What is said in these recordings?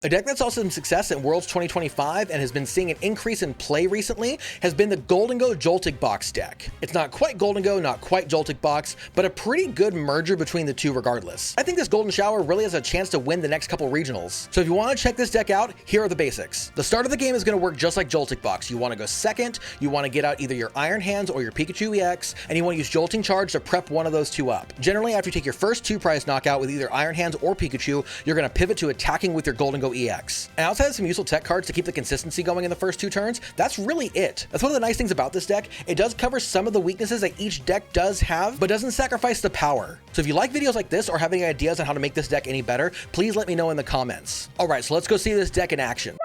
A deck that's also some success in Worlds 2025 and has been seeing an increase in play recently has been the Gholdengo Joltik Box deck. It's not quite Gholdengo, not quite Joltik Box, but a pretty good merger between the two regardless. I think this Golden Shower really has a chance to win the next couple regionals. So if you want to check this deck out, here are the basics. The start of the game is going to work just like Joltik Box. You want to go second, you want to get out either your Iron Hands or your Pikachu EX, and you want to use Jolting Charge to prep one of those two up. Generally, after you take your first 2-prize knockout with either Iron Hands or Pikachu, you're going to pivot to attacking with your Gholdengo EX. And outside of some useful tech cards to keep the consistency going in the first 2 turns, that's really it. That's one of the nice things about this deck. It does cover some of the weaknesses that each deck does have, but doesn't sacrifice the power. So if you like videos like this or have any ideas on how to make this deck any better, please let me know in the comments. All right, so let's go see this deck in action.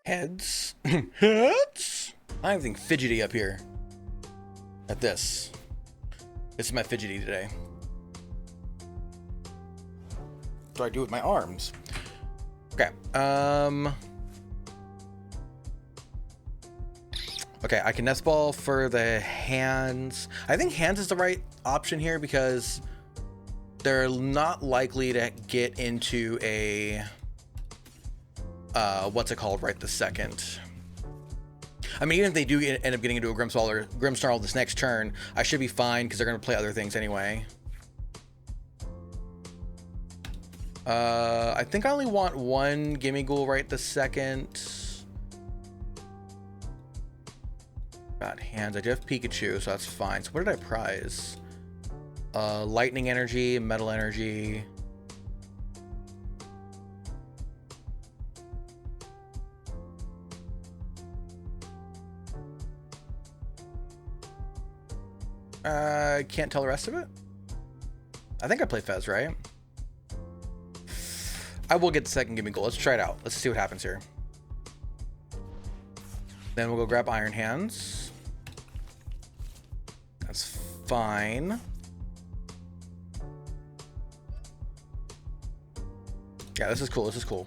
Heads. Heads. I'm everything fidgety up here. At this. This is my fidgety today. What do I do with my arms? Okay. Okay, I can nest ball for the hands. I think hands is the right option here because they're not likely to get into a what's it called right this second. I mean, even if they do end up getting into a Grimmsnarl this next turn, I should be fine because they're going to play other things anyway. I think I only want one Gimme Ghoul right this second. Got hands. I do have Pikachu, so that's fine. So what did I prize? Lightning energy, metal energy. I can't tell the rest of it. I think I play Fez, right? I will get the second Gimme Ghoul. Let's try it out. Let's see what happens here. Then we'll go grab Iron Hands. That's fine. Yeah, this is cool. This is cool.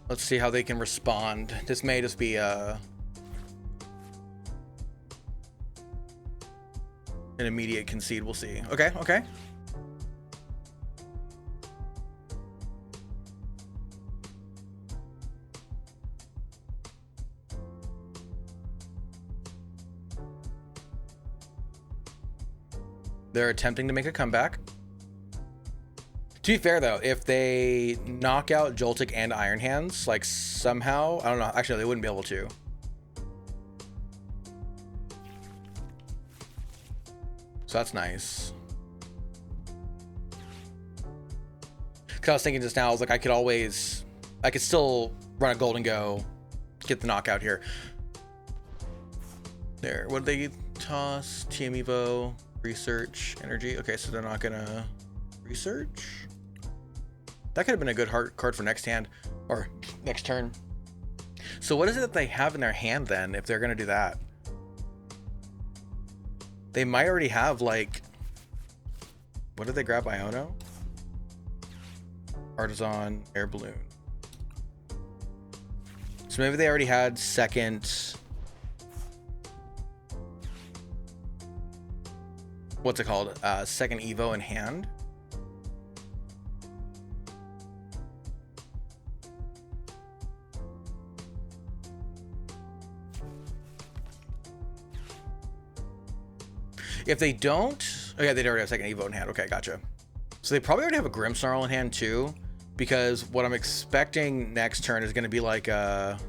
Let's see how they can respond. This may just be an immediate concede. We'll see. Okay, okay. They're attempting to make a comeback. To be fair, though, if they knock out Joltik and Iron Hands, like somehow, I don't know. Actually, they wouldn't be able to. So that's nice. Because I was thinking just now, I was like, I could still run a Gholdengo, get the knockout here. There. What did they toss? TM Evo, research, energy. Okay, so they're not gonna research. That could have been a good card for next hand or next turn. So what is it that they have in their hand then if they're going to do that? They might already have like, what did they grab? Iono? Artisan, Air Balloon. So maybe they already had second. What's it called? Second Evo in hand. If they don't, oh yeah, they'd already have second Evo in hand. Okay, gotcha. So they probably already have a Grimmsnarl in hand too, because what I'm expecting next turn is going to be like what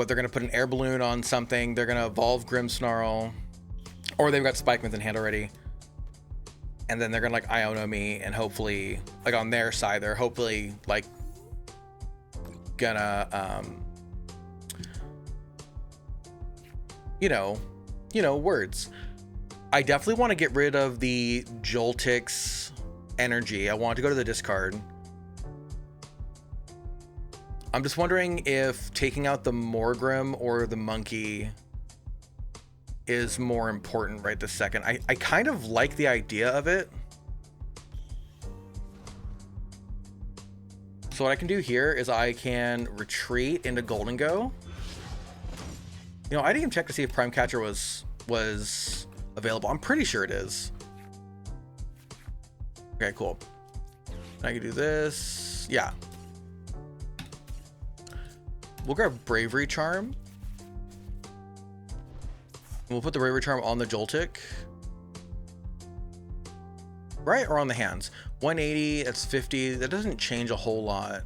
they're going to put an air balloon on something. They're going to evolve Grimmsnarl, or they've got Spikemans in hand already, and then they're going to like Iono me, and hopefully, like on their side, they're hopefully like gonna you know, words. I definitely want to get rid of the Joltik's energy. I want to go to the discard. I'm just wondering if taking out the Morgrim or the Monkey is more important right this second. I kind of like the idea of it, So what I can do here is I can retreat into Gholdengo. You know, I didn't even check to see if Prime Catcher was available. I'm pretty sure it is. Okay, cool. I can do this. Yeah. We'll grab Bravery Charm. We'll put the Bravery Charm on the Joltik. Right? Or on the hands. 180, that's 50. That doesn't change a whole lot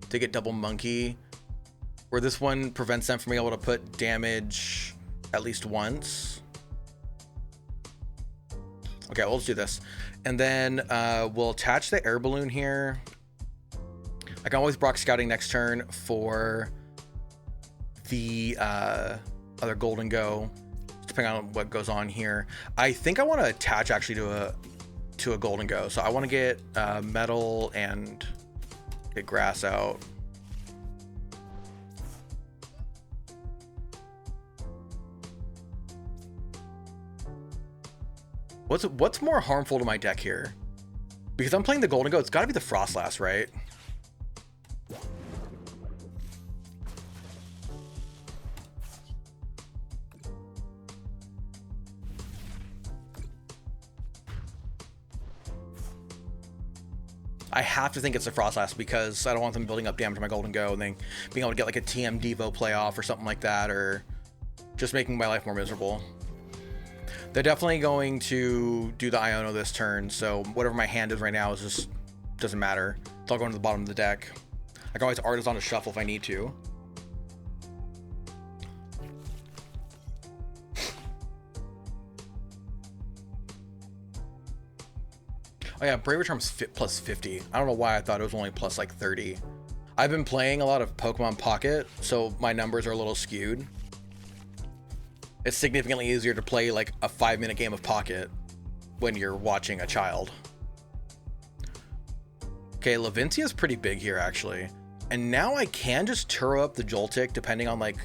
to get double monkey. Where this one prevents them from being able to put damage at least once. Okay, well, let's do this. And then we'll attach the air balloon here. I can always Brock Scouting next turn for the other Gholdengo, depending on what goes on here. I think I want to attach actually to a Gholdengo. So I want to get metal and get grass out. What's more harmful to my deck here? Because I'm playing the Gholdengo, it's got to be the Frostlass, right? I have to think it's the Frostlass because I don't want them building up damage to my Gholdengo and then being able to get like a TM Devo playoff or something like that, or just making my life more miserable. They're definitely going to do the Iono this turn, so whatever my hand is right now is just doesn't matter. It's all going to the bottom of the deck. I can always Artist on a shuffle if I need to. Oh yeah, Bravery Charm's plus 50. I don't know why I thought it was only plus like 30. I've been playing a lot of Pokemon Pocket, so my numbers are a little skewed. It's significantly easier to play like a 5-minute game of Pocket when you're watching a child. Okay, Levincia's pretty big here actually. And now I can just Turo up the Joltik depending on like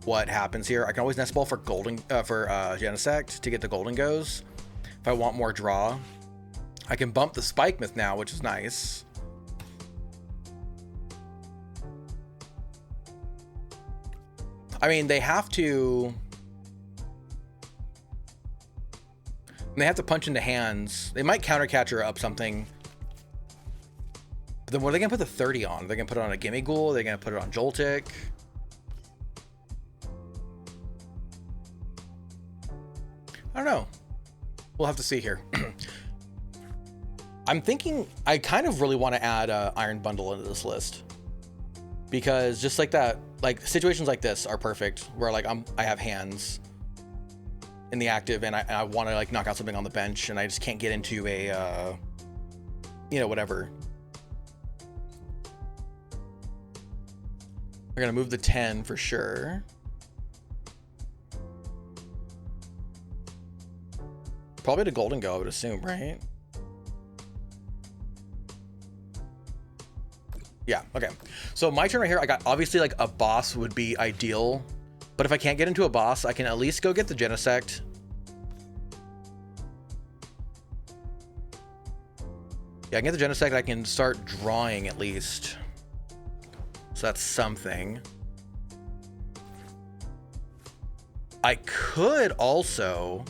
what happens here. I can always Nest Ball for Genesect to get the Gholdengos if I want more draw. I can bump the Spike Myth now, which is nice. I mean, they have to punch into hands. They might counter catcher up something. But then what are they gonna put the 30 on? Are they gonna put it on a Gimme Ghoul? Are they gonna put it on Joltik? I don't know. We'll have to see here. I'm thinking I kind of really want to add Iron Bundle into this list because just like that, like situations like this are perfect where like I have hands in the active and I want to like knock out something on the bench and I just can't get into a you know, whatever. We're gonna move the 10 for sure. Probably to Gholdengo, I would assume, right? Yeah, okay. So my turn right here, I got obviously like a boss would be ideal, but if I can't get into a boss, I can at least go get the Genesect. Yeah, I can get the Genesect, I can start drawing at least. So that's something. I could also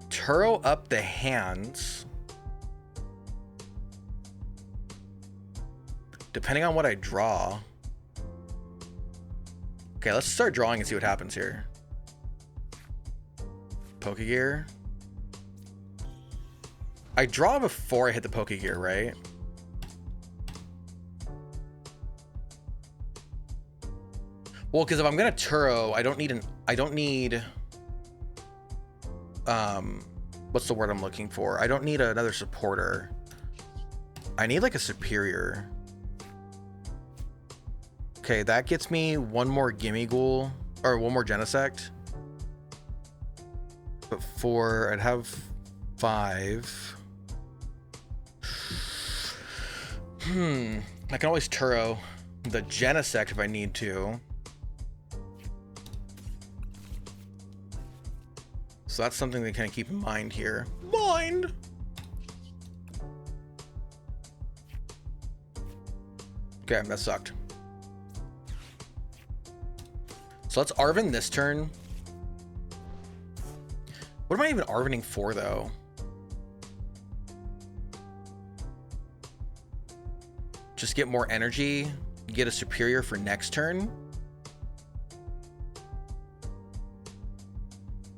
Turo up the hands. Depending on what I draw. Okay, let's start drawing and see what happens here. Pokegear. I draw before I hit the Pokegear, right? Well, because if I'm gonna Turo, I don't need what's the word I'm looking for? I don't need another supporter. I need like a superior. Okay, that gets me one more Gimme Ghoul, or one more Genesect. But I'd have 5. I can always Turo the Genesect if I need to. So that's something to kind of keep in mind here. Okay, that sucked. So let's Arven this turn. What am I even Arvening for, though? Just get more energy, get a superior for next turn.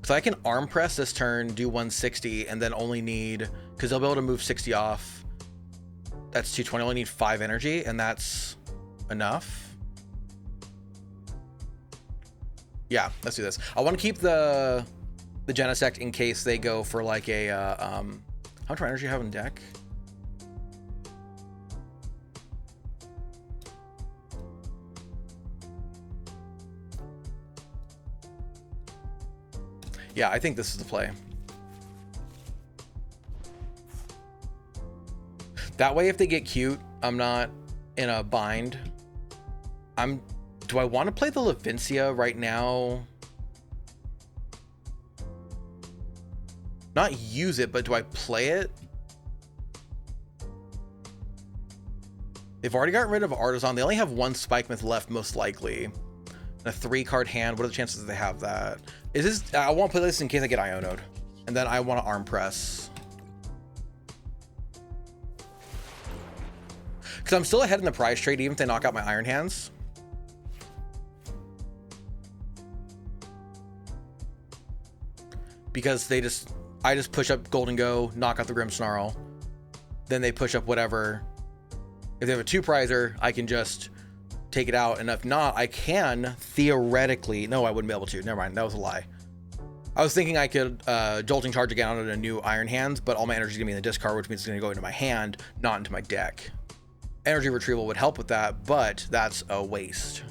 So I can arm press this turn, do 160, and then only need, because they'll be able to move 60 off. That's 220, I only need 5 energy, and that's enough. Yeah, let's do this. I want to keep the Genesect in case they go for like a, how much energy do you have in deck? Yeah, I think this is the play. That way, if they get cute, I'm not in a bind. Do I want to play the Levincia right now? Not use it, but do I play it? They've already gotten rid of Artisan. They only have 1 Spike Myth left, most likely. A 3-card hand. What are the chances that they have that? Is this? I want to play this in case I get Ionoed, and then I want to arm press. Because I'm still ahead in the prize trade, even if they knock out my Iron Hands. Because I just push up Gholdengo, knock out the Grimmsnarl, then they push up whatever. If they have a 2-prizer, I can just take it out, and if not, I can theoretically. No, I wouldn't be able to. Never mind, that was a lie. I was thinking I could Jolting Charge again on a new Iron Hands, but all my energy is gonna be in the discard, which means it's gonna go into my hand, not into my deck. Energy retrieval would help with that, but that's a waste.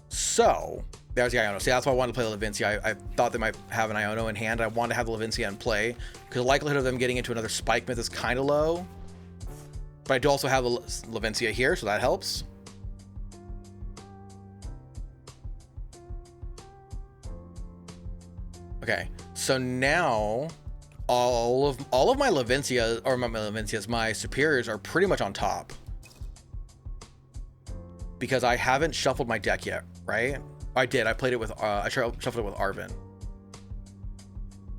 So there's the Iono. See, that's why I wanted to play Levincia. I thought they might have an Iono in hand. I wanted to have the Levincia in play because the likelihood of them getting into another Spike Myth is kind of low. But I do also have the Levincia here, so that helps. Okay, so now all of my Levincia, or not my Levincias, my superiors are pretty much on top. Because I haven't shuffled my deck yet, right? I did. I played it with, I shuffled it with Arven.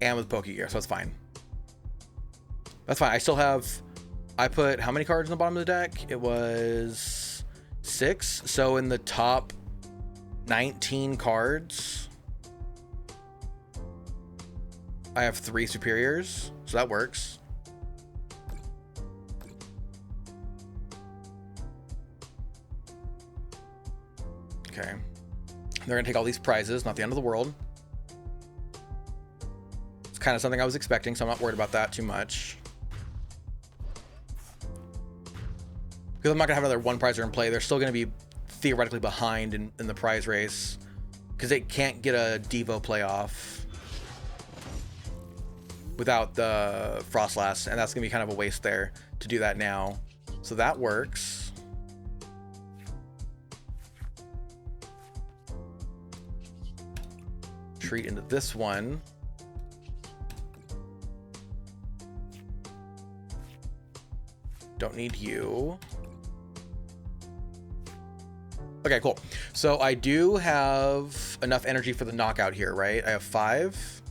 And with Pokegear, so that's fine. That's fine. I still have, I put how many cards in the bottom of the deck? It was 6. So in the top 19 cards, I have 3 superiors. So that works. Okay. They're gonna take all these prizes, not the end of the world. It's kind of something I was expecting, so I'm not worried about that too much. Because I'm not gonna have another 1 prizer in play. They're still gonna be theoretically behind in the prize race. Because they can't get a Devo playoff without the Frostlass, and that's gonna be kind of a waste there to do that now. So that works. Retreat into this one. Don't need you. Okay, cool. So I do have enough energy for the knockout here, right? I have 5.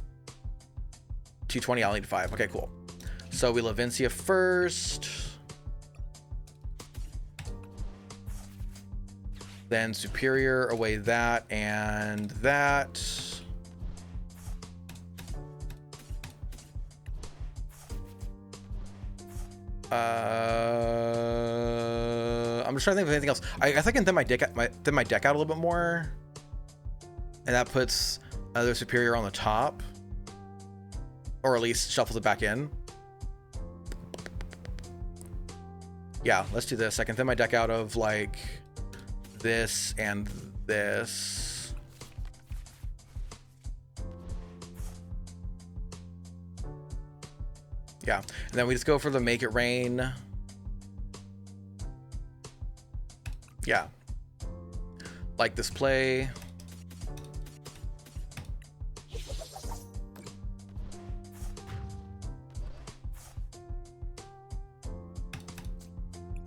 220, I'll need 5. Okay, cool. So we Levincia first. Then Superior, away that and that. I'm just trying to think of anything else. I guess I can thin my deck out a little bit more, and that puts another Superior on the top, or at least shuffles it back in. Yeah, let's do this. I can thin my deck out of like this and this. Yeah, and then we just go for the Make It Rain. Yeah. Like this play.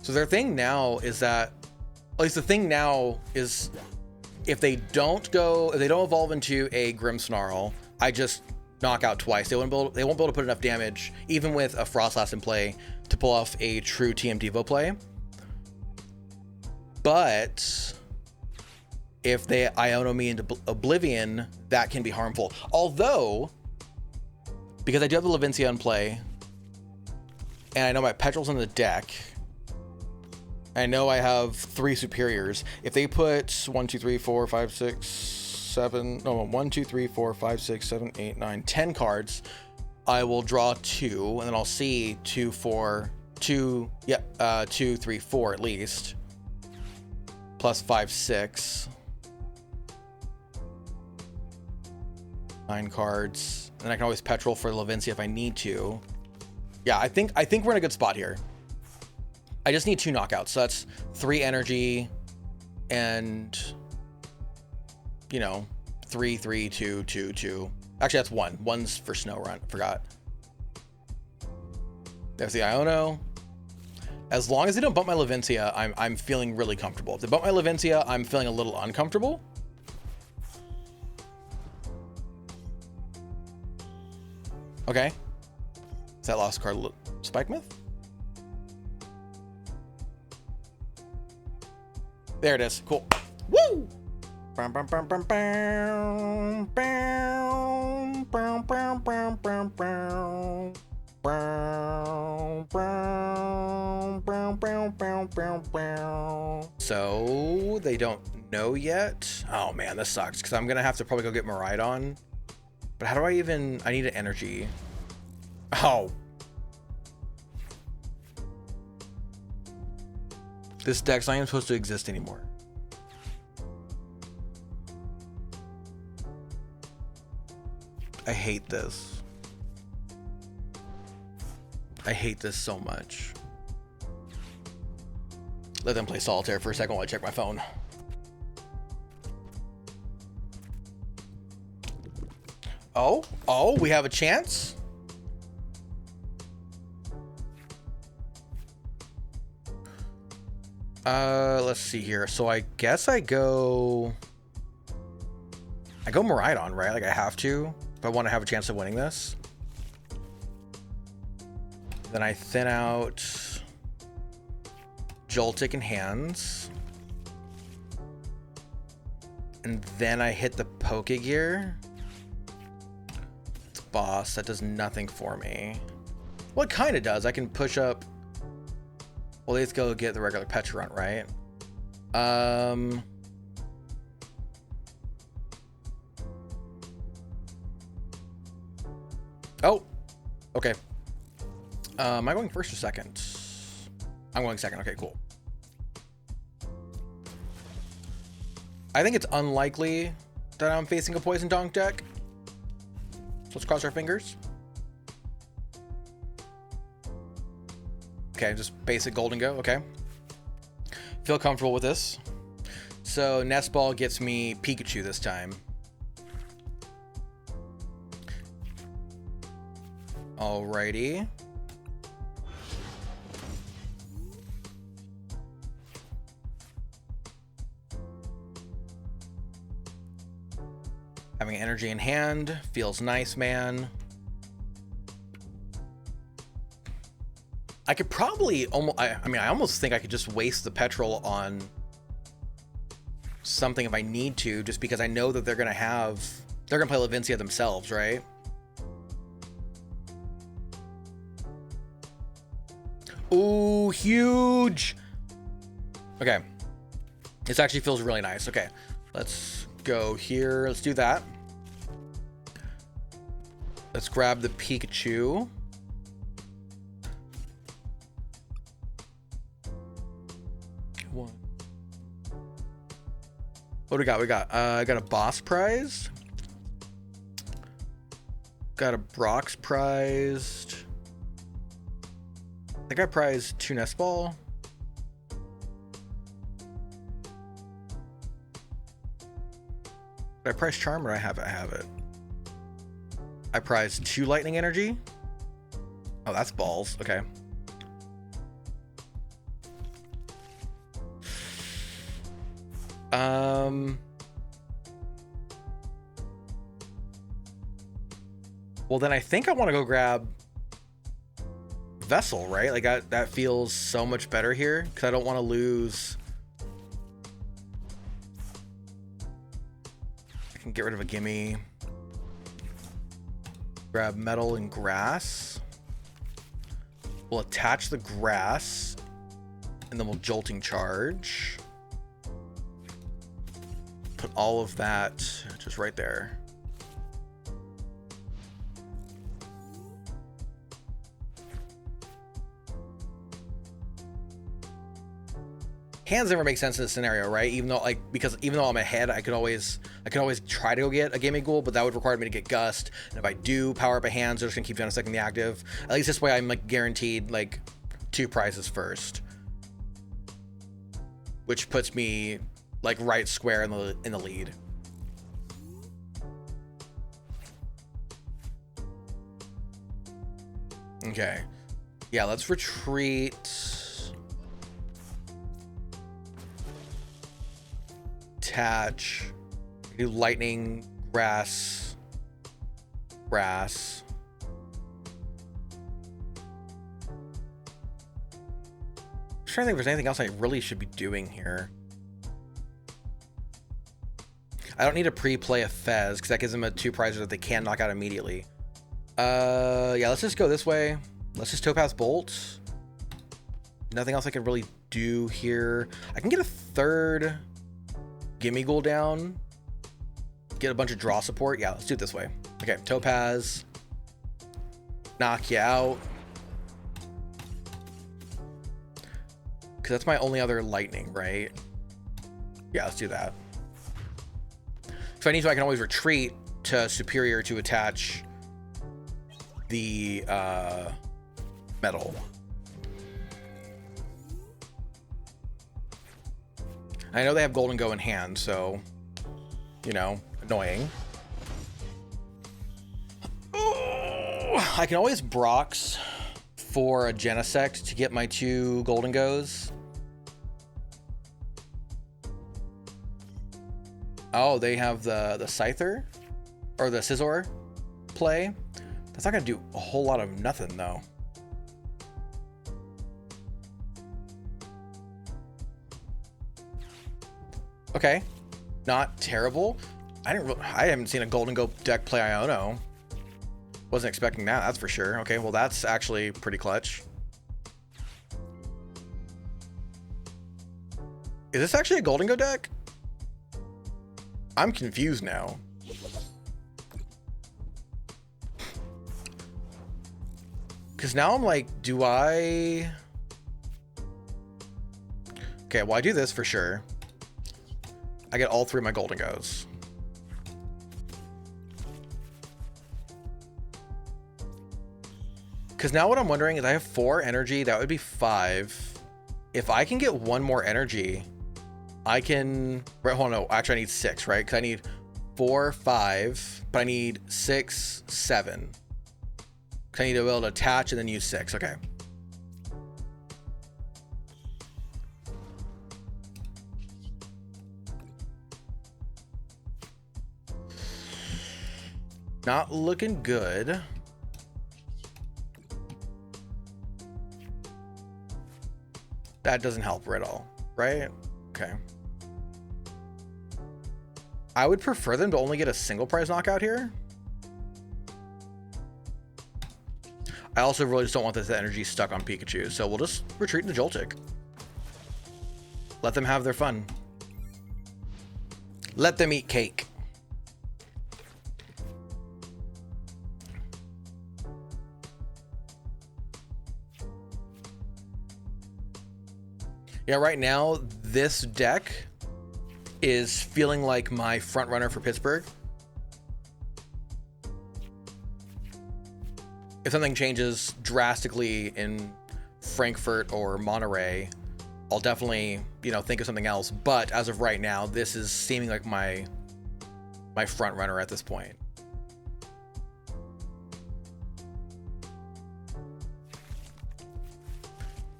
So their thing now is that, least the thing now is if they don't evolve into a Grimmsnarl, I just knock out twice. They won't be able to put enough damage, even with a Frostlass in play, to pull off a true TM Devo play. But if they Iono me into Oblivion, that can be harmful. Although, because I do have the Levincia in play, and I know my Petrol's in the deck, I know I have 3 superiors. If they put 1, 2, 3, 4, 5, 6, 7, no, 1, 2, 3, 4, 5, 6, 7, 8, 9, 10 cards, I will draw 2, and then I'll see 2, 4, 2, 3, 4 at least, plus 5, 6, 9 cards, and then I can always Petrol for Levincia if I need to. Yeah, I think we're in a good spot here. I just need 2 knockouts, so that's 3 energy, and, you know, 3, 3, 2, 2, 2. Actually, that's 1. 1's for Snow Run. Forgot. There's the Iono. As long as they don't bump my Levincia, I'm feeling really comfortable. If they bump my Levincia, I'm feeling a little uncomfortable. Okay. Is that lost card Spike Myth? There it is. Cool. Woo! So they don't know yet. Oh man, this sucks because I'm gonna have to probably go get Miraidon. But how do I even? I need an energy. Oh. This deck's not even supposed to exist anymore. I hate this. I hate this so much. Let them play solitaire for a second while I check my phone. Oh, we have a chance? Let's see here. So I guess I go Miraidon, right? Like I have to if I want to have a chance of winning this. Then I thin out Joltik in hands. And then I hit the Pokegear. It's boss. That does nothing for me. Well, it kind of does. I can push up. Well, let's go get the regular Petrarch, right? Oh, okay. Am I going first or second? I'm going second. Okay, cool. I think it's unlikely that I'm facing a Poison Donk deck. So let's cross our fingers. Okay, just basic Gholdengo. Okay. Feel comfortable with this. So Nest Ball gets me Pikachu this time. Alrighty. Having energy in hand feels nice, man. I could probably almost, I almost think I could just waste the petrol on something if I need to, just because I know that they're gonna play Levincia themselves, right? Ooh, huge. Okay. This actually feels really nice. Okay. Let's go here. Let's do that. Let's grab the Pikachu. One. What do we got? I got a boss prize. Got a Brock's prized. I think I prized 2 Nest Ball. Did I prize Charm or I have it? I have it. I prized 2 Lightning Energy. Oh, that's balls. Okay. Well, then I think I want to go grab Vessel, right? Like that feels so much better here because I don't want to lose. I can get rid of a gimme. Grab metal and grass. We'll attach the grass, and then we'll jolting charge. Put all of that just right there. Hands never make sense in this scenario, right? Even though even though I'm ahead, I could always try to go get a gaming ghoul, but that would require me to get gust. And if I do power up a hands, they're just gonna keep Genesect in the active. At least this way I'm like guaranteed like 2 prizes first. Which puts me like right square in the lead. Okay. Yeah, let's retreat. Attach. Do lightning, grass. I'm trying to think if there's anything else I really should be doing here. I don't need to pre-play a Fez because that gives them a 2 prizes that they can knock out immediately. Yeah, let's just go this way. Let's just Topaz Bolt. Nothing else I can really do here. I can get a 3rd Gimme Ghoul down. Get a bunch of draw support. Yeah, let's do it this way. Okay, Topaz. Knock you out. Because that's my only other lightning, right? Yeah, let's do that. If I need to, I can always retreat to Superior to attach the metal. I know they have Gholdengo in hand, so, you know, annoying. Ooh, I can always Brox for a Genesect to get my 2 Gholdengos. Oh, they have the Scyther or the Scizor play. That's not gonna do a whole lot of nothing though. Okay, not terrible. I haven't seen a Gholdengo deck play Iono. Wasn't expecting that, that's for sure. Okay, well that's actually pretty clutch. Is this actually a Gholdengo deck? I'm confused now. Because now I'm like, do I... Okay, well I do this for sure. I get all 3 of my Gholdengos. Because now what I'm wondering is I have 4 energy, that would be 5. If I can get 1 more energy, I can... Right, hold on, no, actually I need 6, right? Because I need 4, 5, but I need 6, 7. Because I need to be able to attach and then use 6, okay. Not looking good. That doesn't help her at all, right? Okay. I would prefer them to only get a single prize knockout here. I also really just don't want this energy stuck on Pikachu, so we'll just retreat into Joltik. Let them have their fun. Let them eat cake. Yeah, right now, this deck is feeling like my front runner for Pittsburgh. If something changes drastically in Frankfurt or Monterey, I'll definitely, you know, think of something else. But as of right now, this is seeming like my front runner at this point.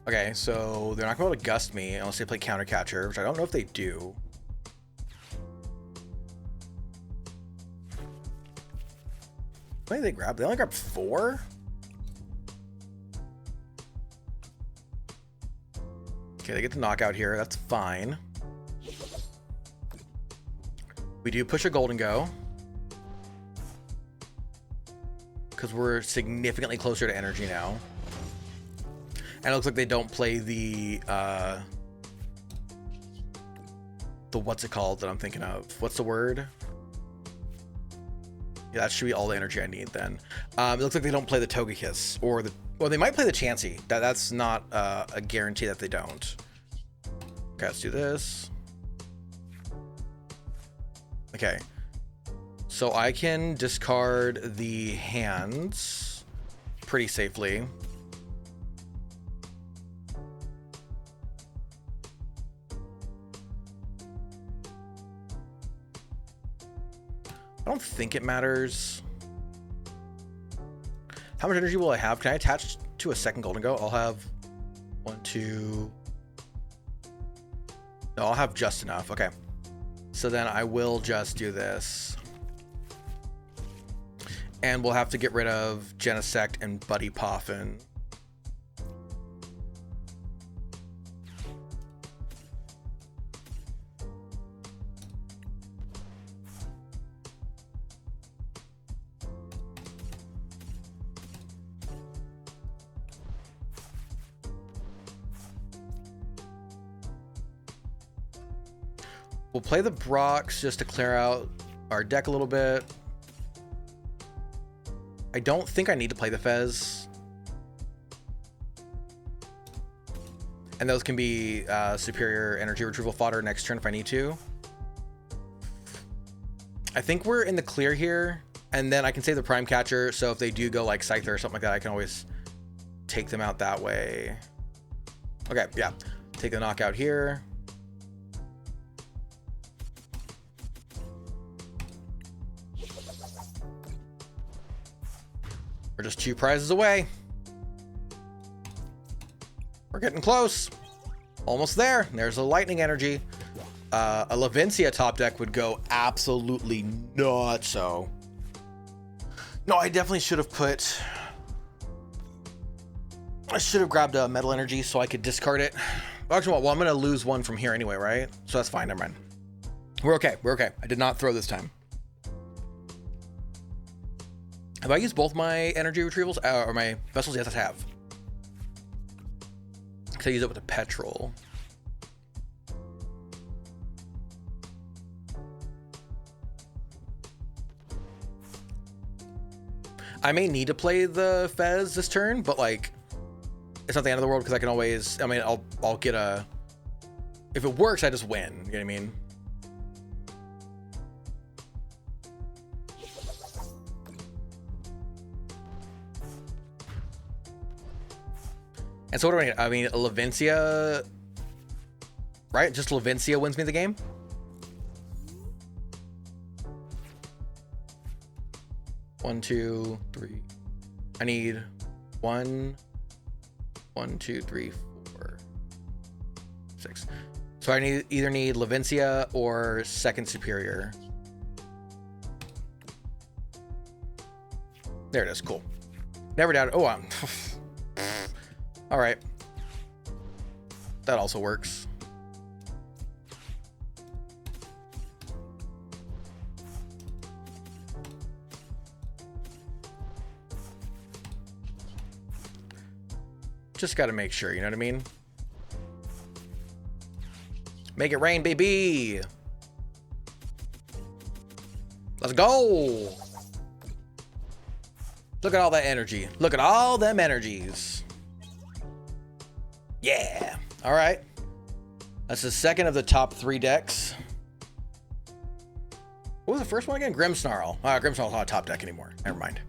Okay, so they're not going to be able to gust me unless they play Counter Catcher, which I don't know if they do. What did they grab? They only grabbed 4? Okay, they get the knockout here. That's fine. We do push a Gholdengo, because we're significantly closer to energy now. And it looks like they don't play the what's it called that I'm thinking of? What's the word? Yeah, that should be all the energy I need then. It looks like they don't play the Togekiss or they might play the Chansey. That's not a guarantee that they don't. Okay, let's do this. Okay. So I can discard the hands pretty safely. I don't think it matters. How much energy will I have? Can I attach to a second Gholdengo? I'll have 1, 2. No, I'll have just enough. Okay. So then I will just do this. And we'll have to get rid of Genesect and Buddy Poffin. We'll play the Brox just to clear out our deck a little bit. I don't think I need to play the Fez. And those can be superior energy retrieval fodder next turn if I need to. I think we're in the clear here. And then I can save the Prime Catcher. So if they do go like Scyther or something like that, I can always take them out that way. Okay, yeah. Take the knockout here. We're just 2 prizes away. We're getting close. Almost there. There's a lightning energy. A Levincia top deck would go absolutely nuts. So, no, I definitely should have put. I should have grabbed a metal energy so I could discard it. Actually, well, I'm gonna lose 1 from here anyway, right? So that's fine. Never mind. We're okay. We're okay. I did not throw this time. Have I used both my energy retrievals or my vessels? Yes, I have. Because I use it with a petrol. I may need to play the Fez this turn, but like, it's not the end of the world because I can always. I mean, I'll get a. If it works, I just win. You know what I mean? And so what do I need? I mean, Levincia, right? Just Levincia wins me the game. One, 2, 3. I need 1, 2, 3, 4, 6. So I either need Levincia or second superior. There it is. Cool. Never doubted. Oh, all right. That also works. Just got to make sure, you know what I mean? Make it rain, baby. Let's go. Look at all that energy. Look at all them energies. Yeah. All right. That's the second of the top 3 decks. What was the first one again? Grimmsnarl. Grimmsnarl's not a top deck anymore. Never mind.